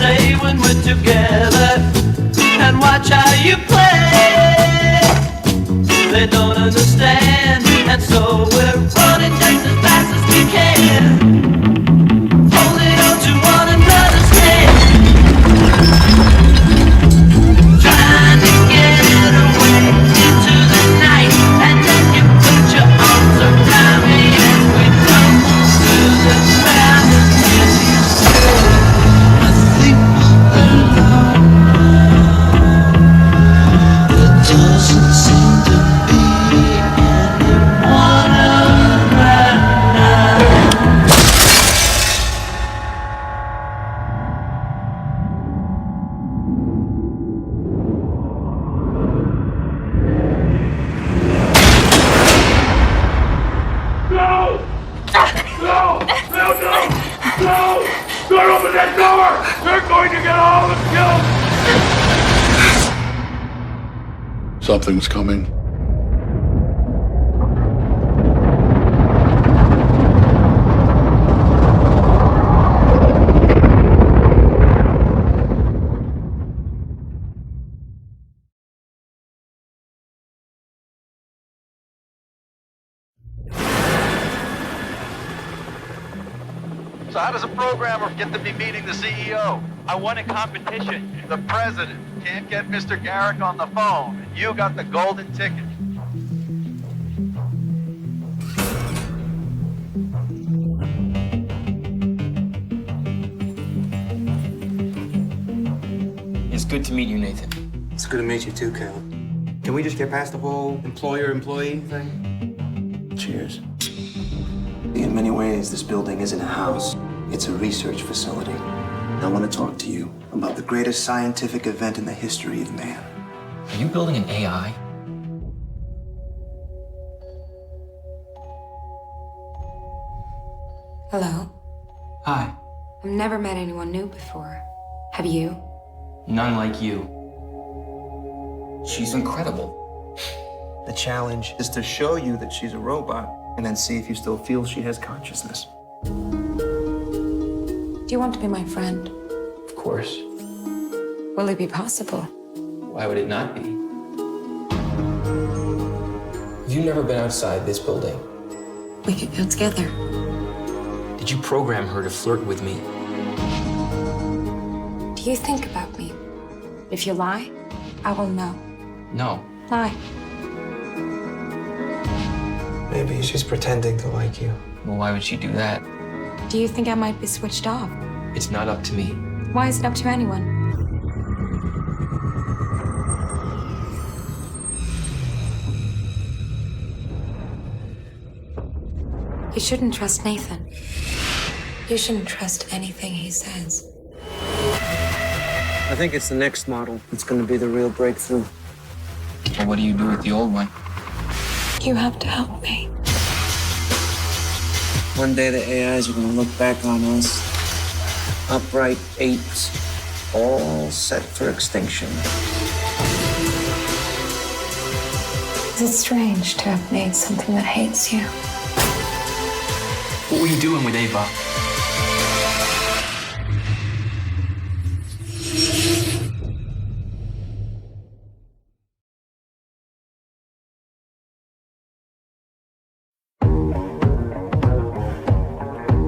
say when we're together and watch how you play. They don't understand, and so we're running just as fast as we can, holding on to one another's hand, trying to get away into the night, and then you put your arms around me and we come to the ground and you say, I think alone. There doesn't seem to be anyone around now. No! No! No, no! No! Don't open that door! They're going to get all of us killed! Something's coming. So how does a programmer get to be meeting the CEO? I won a competition. The president can't get Mr. Garrick on the phone. And you got the golden ticket. It's good to meet you, Nathan. It's good to meet you too, Caleb. Can we just get past the whole employer-employee thing? Cheers. In many ways, this building isn't a house. It's a research facility. I want to talk to you about the greatest scientific event in the history of man. Are you building an AI? Hello. Hi. I've never met anyone new before. Have you? None like you. She's incredible. The challenge is to show you that she's a robot and then see if you still feel she has consciousness. Do you want to be my friend? Of course. Will it be possible? Why would it not be? Have you never been outside this building? We could go together. Did you program her to flirt with me? Do you think about me? If you lie, I will know. No. Lie. Maybe she's pretending to like you. Well, why would she do that? Do you think I might be switched off? It's not up to me. Why is it up to anyone? You shouldn't trust Nathan. You shouldn't trust anything he says. I think it's the next model that's going to be the real breakthrough. Well, what do you do with the old one? You have to help me. One day the AIs are going to look back on us, upright apes, all set for extinction. Is it strange to have made something that hates you? What were you doing with Ava?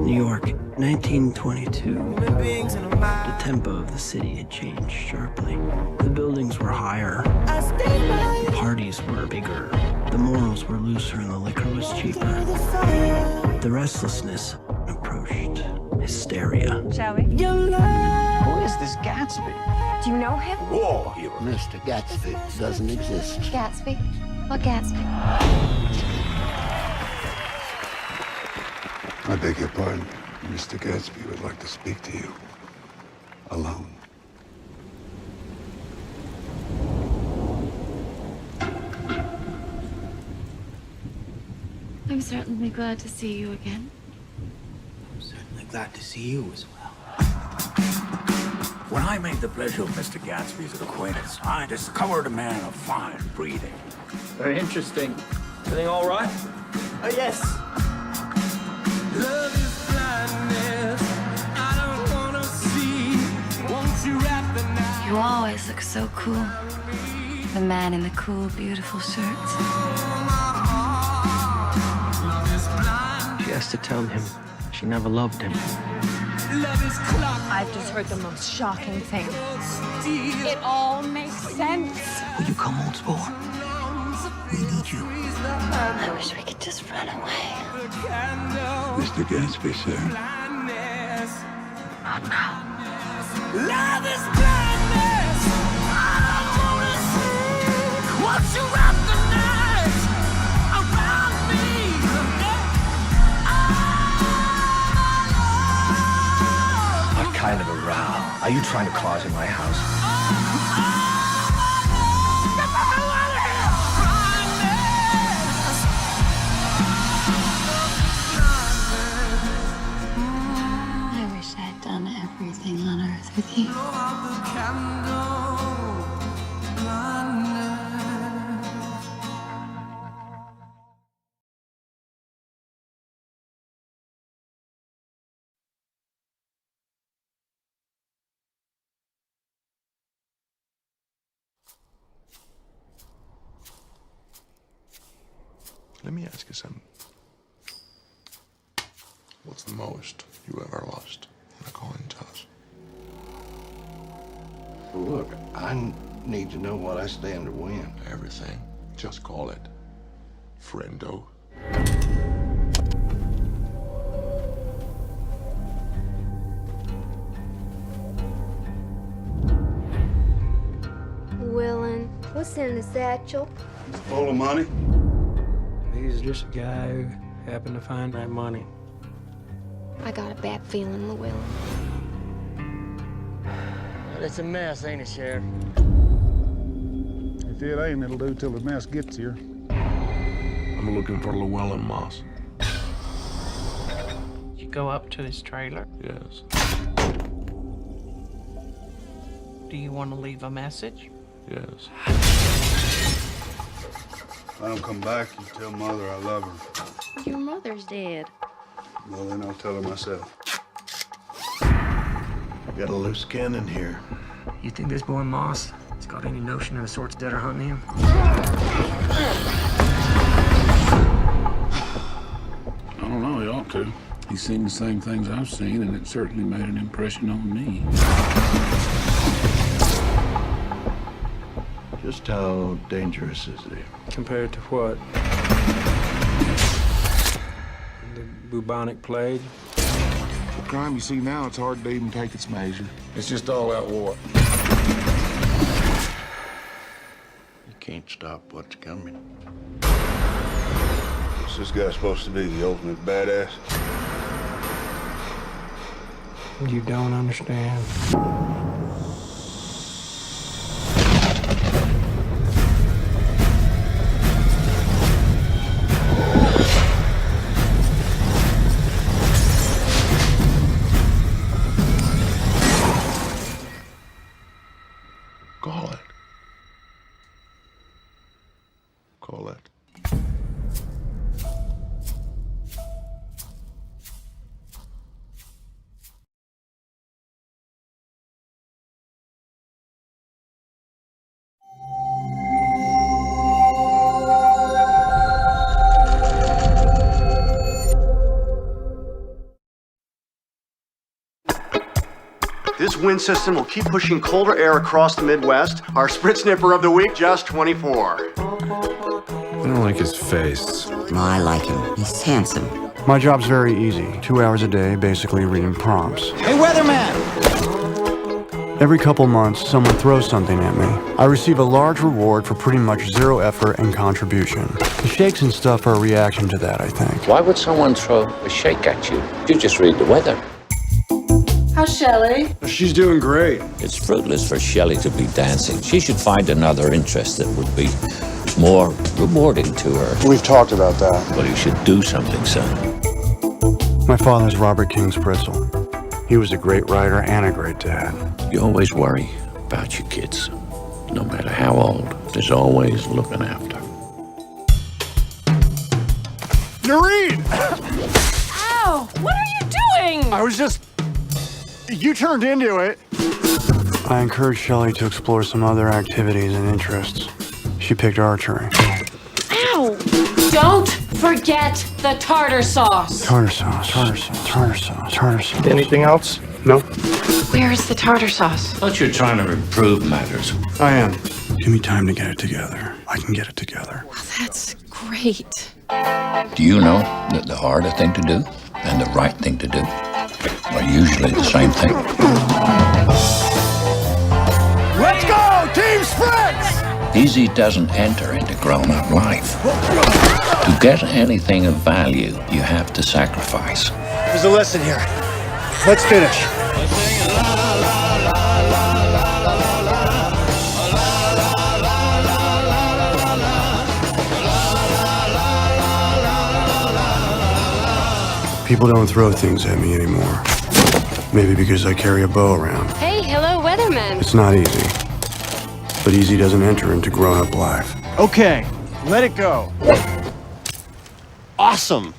New York, 1922. The tempo of the city had changed sharply. The buildings were higher. The parties were bigger. The morals were looser and the liquor was cheaper. The restlessness approached hysteria. Shall we? Who is this Gatsby? Do you know him? War hero. Mr. Gatsby doesn't exist. Gatsby? What Gatsby? I beg your pardon. Mr. Gatsby would like to speak to you. Alone. I'm certainly glad to see you again. I'm certainly glad to see you as well. When I made the pleasure of Mr. Gatsby's acquaintance, I discovered a man of fine breeding. Very interesting. Everything all right? Oh, yes. Love is blindness. I don't wanna see. Won't look so cool. The man in the cool, beautiful shirts. She has to tell him she never loved him. I've just heard the most shocking thing. It all makes sense. Will you come on, sport? We need you. I wish we could just run away. Mr. Gatsby, sir. Not now. Love is blindness. I wanna see what you wrap the night around me. What kind of a row? Are you trying to cause in my house? Get the hell out of here! I wish I'd done everything on earth with you. Let me ask you something. What's the most you ever lost in a coin toss? Look, I need to know what I stand to win. Everything. Just call it friendo. Willin, what's in the satchel? It's full of money. He's just a guy who happened to find that money. I got a bad feeling, Llewellyn. It's a mess, ain't it, Sheriff? If it ain't, it'll do till the mess gets here. I'm looking for Llewellyn Moss. You go up to his trailer. Yes. Do you want to leave a message? Yes. If I don't come back, you tell Mother I love her. Your mother's dead. Well, then I'll tell her myself. Got a loose cannon here. You think this boy Moss has got any notion of the sorts that are hunting him? I don't know, he ought to. He's seen the same things I've seen, and it certainly made an impression on me. Just how dangerous is he? Compared to what? The bubonic plague? The crime you see now, it's hard to even take its measure. It's just all out war. You can't stop what's coming. Is this guy supposed to be the ultimate badass? You don't understand. Call it. Call it. This wind system will keep pushing colder air across the Midwest. Our Sprit Snipper of the week, just 24. I don't like his face. I like him. He's handsome. My job's very easy. 2 hours a day, basically reading prompts. Hey, weatherman! Every couple months, someone throws something at me. I receive a large reward for pretty much zero effort and contribution. The shakes and stuff are a reaction to that, I think. Why would someone throw a shake at you? You just read the weather. How's Shelley? She's doing great. It's fruitless for Shelley to be dancing. She should find another interest that would be more rewarding to her. We've talked about that. Well, you should do something, son. My father's Robert King Spritzel. He was a great writer and a great dad. You always worry about your kids. No matter how old, there's always looking after. Noreen! Ow! What are you doing? I was just... You turned into it. I encouraged Shelley to explore some other activities and interests. She picked archery. Ow! Don't forget the tartar sauce. Tartar sauce. Tartar sauce. Tartar sauce. Tartar sauce. Anything else? No. Where's the tartar sauce? I thought you were trying to improve matters. I am. Give me time to get it together. I can get it together. Well, that's great. Do you know that the harder thing to do and the right thing to do are usually the same thing? Let's go! Team sprints! Easy doesn't enter into grown-up life. To get anything of value, you have to sacrifice. There's a lesson here. Let's finish. People don't throw things at me anymore. Maybe because I carry a bow around. Hey, hello, weatherman. It's not easy. But easy doesn't enter into grown-up life. Okay, let it go. Awesome.